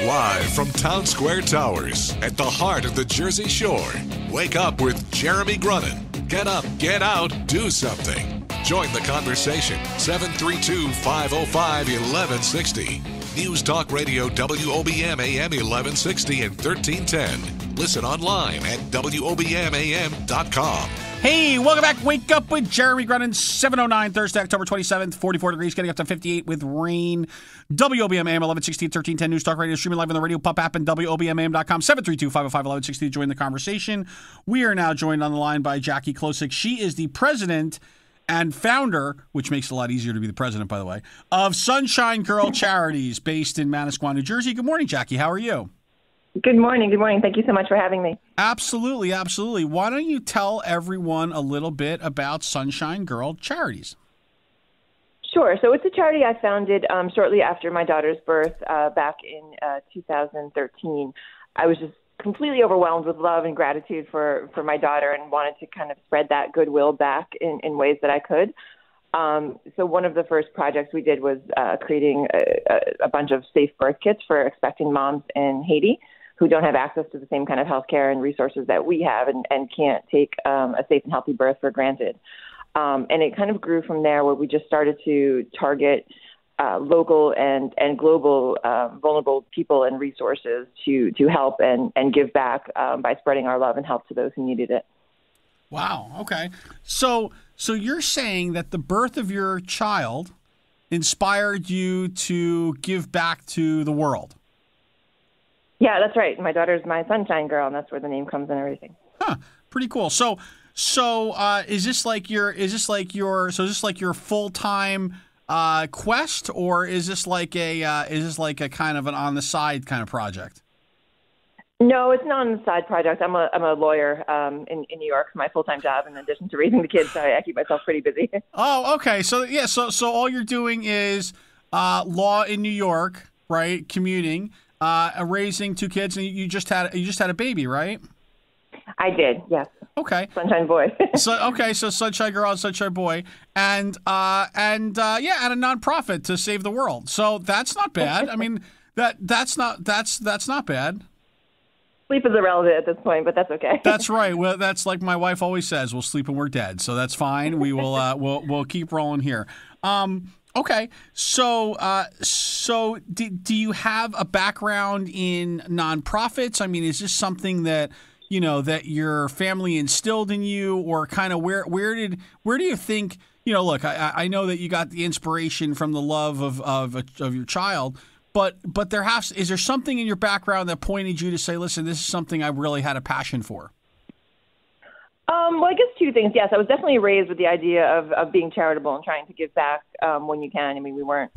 Live from Town Square Towers at the heart of the Jersey Shore. Wake up with Jeremy Grunin. Get up, get out, do something. Join the conversation. 732-505-1160. News Talk Radio WOBM AM 1160 and 1310. Listen online at WOBMAM.com. Hey, welcome back. Wake up with Jeremy Grunin. 7:09 Thursday, October 27th, 44 degrees, getting up to 58 with rain. WOBM AM 1160 and 1310 News Talk Radio, streaming live on the Radio Pop app and WOBMAM.com. 732-505-1160 to join the conversation. We are now joined on the line by Jackie Klosek. She is the president and founder, which makes it a lot easier to be the president, by the way, of Sunshine Girl Charities, based in Manasquan, New Jersey. Good morning, Jackie. How are you? Good morning. Good morning. Thank you so much for having me. Absolutely. Absolutely. Why don't you tell everyone a little bit about Sunshine Girl Charities? Sure. So it's a charity I founded shortly after my daughter's birth back in 2013. I was just completely overwhelmed with love and gratitude for my daughter and wanted to kind of spread that goodwill back in ways that I could. So one of the first projects we did was creating a bunch of safe birth kits for expecting moms in Haiti who don't have access to the same kind of healthcare and resources that we have and can't take a safe and healthy birth for granted. And it kind of grew from there, where we just started to target local and global vulnerable people and resources to help and give back by spreading our love and help to those who needed it. Wow. Okay. So you're saying that the birth of your child inspired you to give back to the world? Yeah, that's right. My daughter's my Sunshine Girl, and that's where the name comes and everything. Huh. Pretty cool. So is this like your full-time quest, or is this like a kind of an on the side kind of project? No, it's not on the side project. I'm a lawyer in New York, my full-time job, in addition to raising the kids. So I keep myself pretty busy. Oh, okay. So yeah, so all you're doing is law in New York, right? Commuting, raising two kids, and you just had a baby, right? I did, yes. Okay. Sunshine Boy. So Sunshine Girl and Sunshine Boy, and a nonprofit to save the world. So that's not bad. I mean, that's not bad. Sleep is irrelevant at this point, but that's okay. That's right. Well, that's like my wife always says: we'll sleep when we're dead. So that's fine. We will. We'll keep rolling here. Okay. So do you have a background in nonprofits? I mean, is this something that that your family instilled in you, or kind of where do you think? Look, I know that you got the inspiration from the love of your child. But is there something in your background that pointed you to say, listen, this is something I really had a passion for? Well, I guess two things. Yes, I was definitely raised with the idea of being charitable and trying to give back when you can. I mean, we weren't,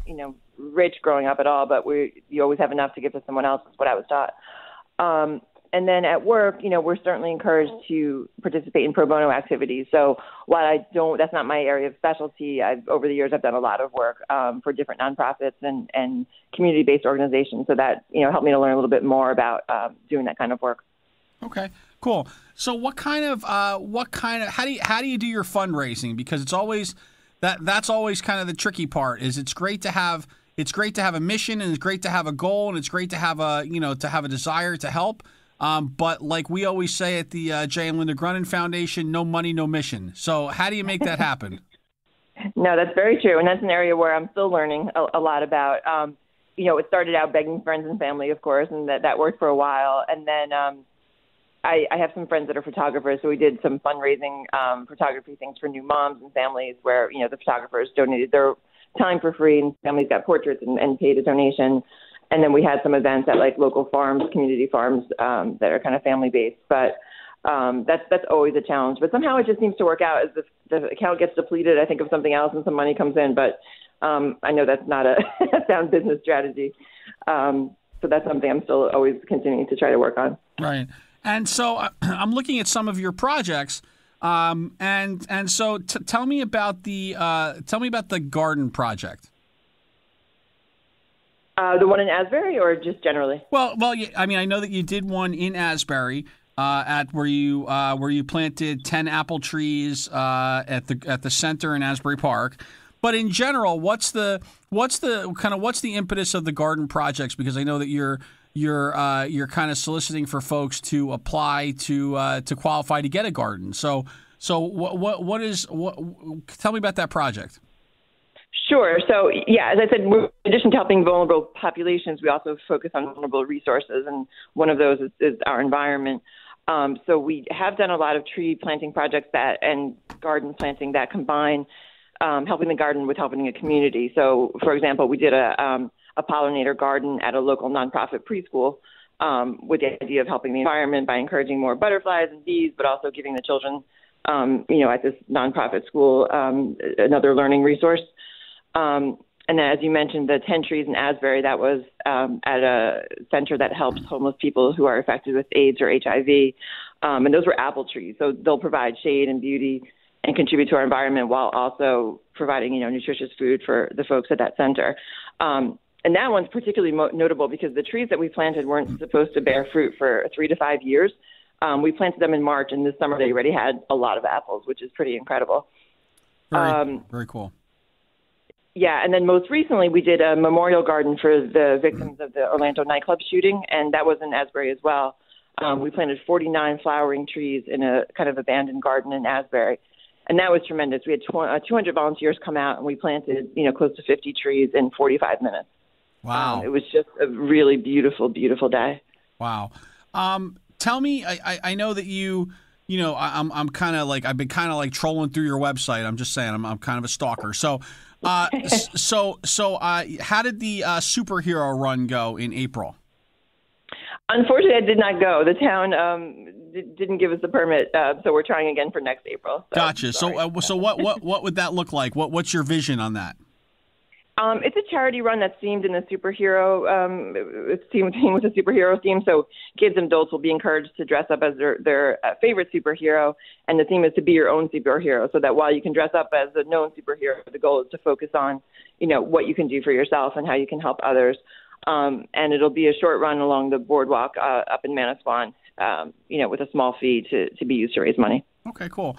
rich growing up at all, but you always have enough to give to someone else, is what I was taught. And then at work, we're certainly encouraged to participate in pro bono activities. So while that's not my area of specialty, over the years I've done a lot of work for different nonprofits and community-based organizations. So that helped me to learn a little bit more about doing that kind of work. Okay, cool. So how do you do your fundraising? Because it's always that's always kind of the tricky part. Is it's great to have a mission, and it's great to have a goal, and it's great to have a desire to help. But like we always say at the Jay and Linda Grunin Foundation, no money, no mission. So how do you make that happen? No, that's very true. And that's an area where I'm still learning a lot about. It started out begging friends and family, of course, and that worked for a while. And then I have some friends that are photographers, so we did some fundraising photography things for new moms and families where, the photographers donated their time for free and families got portraits and paid a donation. And then we had some events at like local farms, community farms that are kind of family-based. But that's always a challenge. But somehow it just seems to work out as if the account gets depleted. I think of something else and some money comes in. But I know that's not a sound business strategy. So that's something I'm still always continuing to try to work on. Right. And so I'm looking at some of your projects. And so tell me about the garden project. The one in Asbury, or just generally? Well, I mean, I know that you did one in Asbury, where you planted 10 apple trees at the center in Asbury Park. But in general, what's the impetus of the garden projects? Because I know that you're kind of soliciting for folks to apply to qualify to get a garden. So what tell me about that project. Sure. So, yeah, as I said, in addition to helping vulnerable populations, we also focus on vulnerable resources, and one of those is our environment. So we have done a lot of tree planting projects and garden planting that combine helping the garden with helping a community. So, for example, we did a pollinator garden at a local nonprofit preschool with the idea of helping the environment by encouraging more butterflies and bees, but also giving the children, at this nonprofit school, another learning resource. And then, as you mentioned, the 10 trees in Asbury, that was at a center that helps homeless people who are affected with AIDS or HIV. And those were apple trees. So they'll provide shade and beauty and contribute to our environment while also providing, nutritious food for the folks at that center. And that one's particularly notable because the trees that we planted weren't supposed to bear fruit for 3 to 5 years. We planted them in March, and this summer they already had a lot of apples, which is pretty incredible. Very cool. Yeah, and then most recently we did a memorial garden for the victims of the Orlando nightclub shooting, and that was in Asbury as well. We planted 49 flowering trees in a kind of abandoned garden in Asbury, and that was tremendous. We had 200 volunteers come out, and we planted, close to 50 trees in 45 minutes. Wow. It was just a really beautiful, beautiful day. Wow. Tell me, I know that I'm kind of like, I've been kind of like trolling through your website. I'm just saying, I'm kind of a stalker. So, how did the superhero run go in April? Unfortunately, I did not go. The town didn't give us the permit, so we're trying again for next April. So, gotcha. So what would that look like? What's your vision on that? It's a charity run that's themed in the superhero. It's themed with a superhero theme, so kids and adults will be encouraged to dress up as their favorite superhero, and the theme is to be your own superhero. So that while you can dress up as a known superhero, the goal is to focus on, what you can do for yourself and how you can help others. And it'll be a short run along the boardwalk up in Manasquan, with a small fee to be used to raise money. Okay, cool.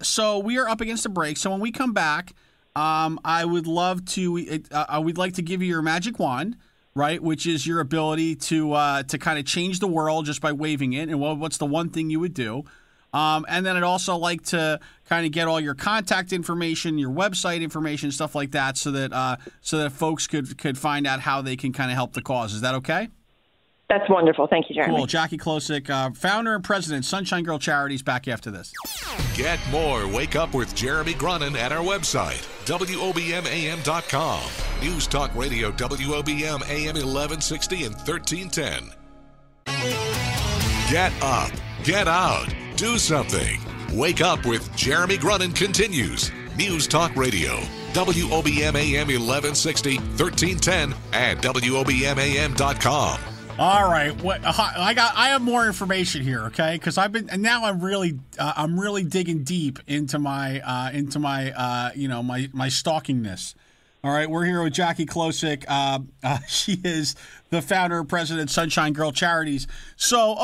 So we are up against a break. So when we come back, I would like to give you your magic wand, right? Which is your ability to kind of change the world just by waving it. And what's the one thing you would do? And then I'd also like to kind of get all your contact information, your website information, stuff like that, so that folks could find out how they can kind of help the cause. Is that okay? That's wonderful. Thank you, Jeremy. Cool. Jackie Klosek, founder and president, Sunshine Girl Charities, back after this. Get more Wake Up with Jeremy Grunin at our website, WOBMAM.com. News Talk Radio, WOBM AM 1160 and 1310. Get up, get out, do something. Wake Up with Jeremy Grunin continues. News Talk Radio, WOBM AM 1160, 1310, and WOBMAM.com. All right, I have more information here, okay? Because I'm really digging deep into my my stalkingness. All right, we're here with Jackie Klosek. She is the founder and president of Sunshine Girl Charities. So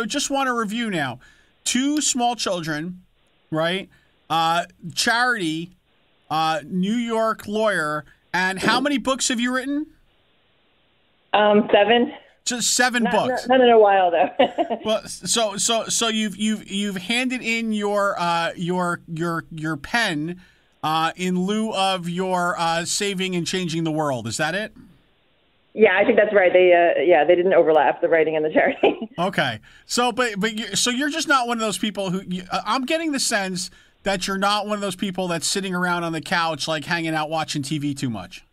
just want to review now. 2 small children, right? Charity, New York lawyer, and how many books have you written? 7. Just 7 books. Not in a while though. Well, so you've handed in your pen in lieu of your saving and changing the world. Is that it? Yeah, I think that's right. They didn't overlap, the writing and the charity. Okay, so you're just not one of those people who I'm getting the sense that you're not one of those people that's sitting around on the couch like hanging out watching TV too much.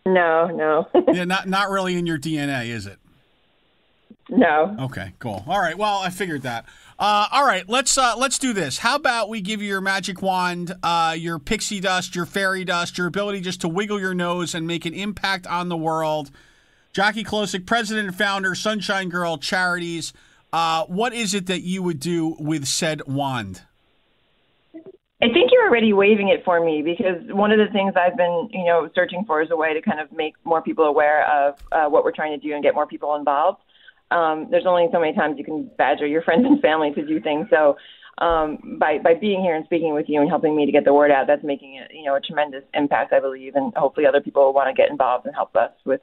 No. Yeah, not really in your DNA, is it? No. Okay, cool. All right. Well, I figured that. All right, let's do this. How about we give you your magic wand, your pixie dust, your fairy dust, your ability just to wiggle your nose and make an impact on the world. Jackie Klosek, president and founder, Sunshine Girl Charities. What is it that you would do with said wand? I think you're already waving it for me, because one of the things I've been, searching for is a way to kind of make more people aware of what we're trying to do and get more people involved. There's only so many times you can badger your friends and family to do things. So by being here and speaking with you and helping me to get the word out, that's making it, a tremendous impact, I believe, and hopefully other people will want to get involved and help us with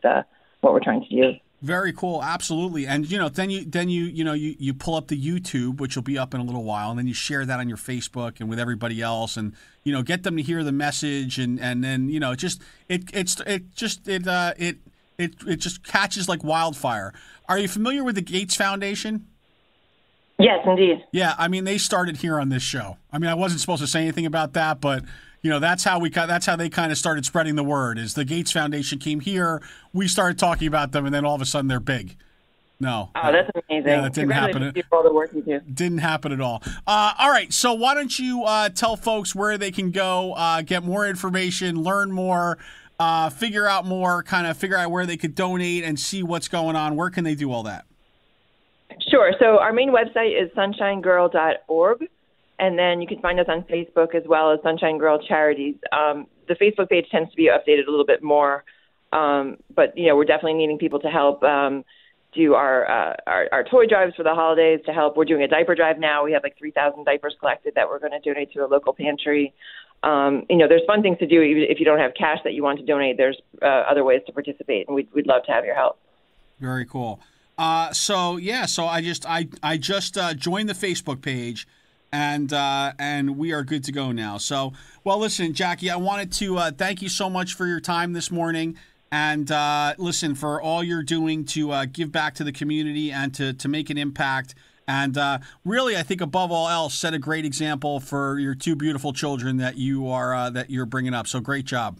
what we're trying to do. Very cool, absolutely. And then you pull up the YouTube, which will be up in a little while, and then you share that on your Facebook and with everybody else, and get them to hear the message, and then it just catches like wildfire. Are you familiar with the Gates Foundation? Yes, indeed. Yeah, I mean, they started here on this show. I mean, I wasn't supposed to say anything about that, but that's how they kind of started spreading the word. Is the Gates Foundation came here, we started talking about them, and then all of a sudden they're big. No. Oh, that's amazing. Yeah, that didn't happen. For all the work you do. Didn't happen at all. All right, so why don't you tell folks where they can go, get more information, learn more, figure out where they could donate and see what's going on. Where can they do all that? Sure. So our main website is sunshinegirl.org, and then you can find us on Facebook as well as Sunshine Girl Charities. The Facebook page tends to be updated a little bit more, but we're definitely needing people to help do our toy drives for the holidays. To help, we're doing a diaper drive now. We have like 3,000 diapers collected that we're going to donate to a local pantry. There's fun things to do. Even if you don't have cash that you want to donate, there's other ways to participate, and we'd love to have your help. Very cool. So I just joined the Facebook page, and we are good to go now. So, well, listen, Jackie, I wanted to thank you so much for your time this morning, and listen, for all you're doing to give back to the community and to make an impact. And really, I think above all else, set a great example for your two beautiful children that you're bringing up. So, great job.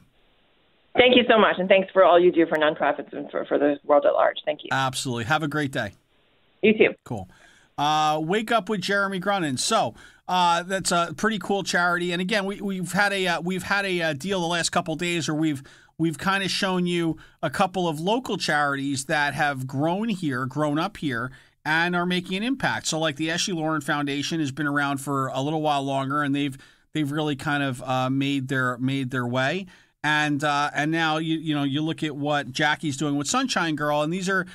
Thank you so much, and thanks for all you do for nonprofits and for the world at large. Thank you. Absolutely. Have a great day. You too. Cool. Wake Up with Jeremy Grunin. So that's a pretty cool charity. And again, we've had a deal the last couple of days where we've kind of shown you a couple of local charities that have grown up here, and are making an impact. So like the Ashley Lauren Foundation has been around for a little while longer, and they've really kind of made their way. And now you look at what Jackie's doing with Sunshine Girl, and these are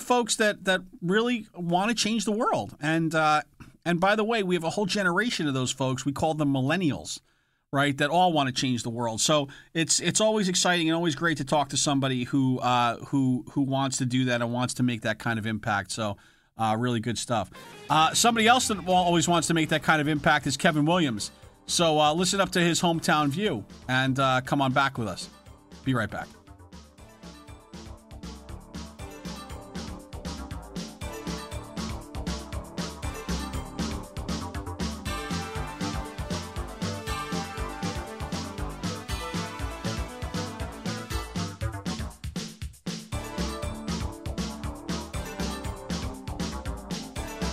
folks that really want to change the world. And by the way, we have a whole generation of those folks. We call them millennials, right? That all want to change the world. So it's always exciting and always great to talk to somebody who wants to do that and wants to make that kind of impact. So really good stuff. Somebody else that always wants to make that kind of impact is Kevin Williams. So listen up to his hometown view and come on back with us. Be right back.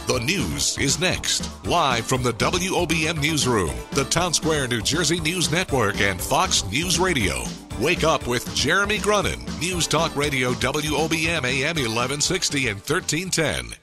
The news is next. Live from the WOBM Newsroom, the Town Square, New Jersey News Network, and Fox News Radio. Wake up with Jeremy Grunin. News Talk Radio WOBM AM 1160 and 1310.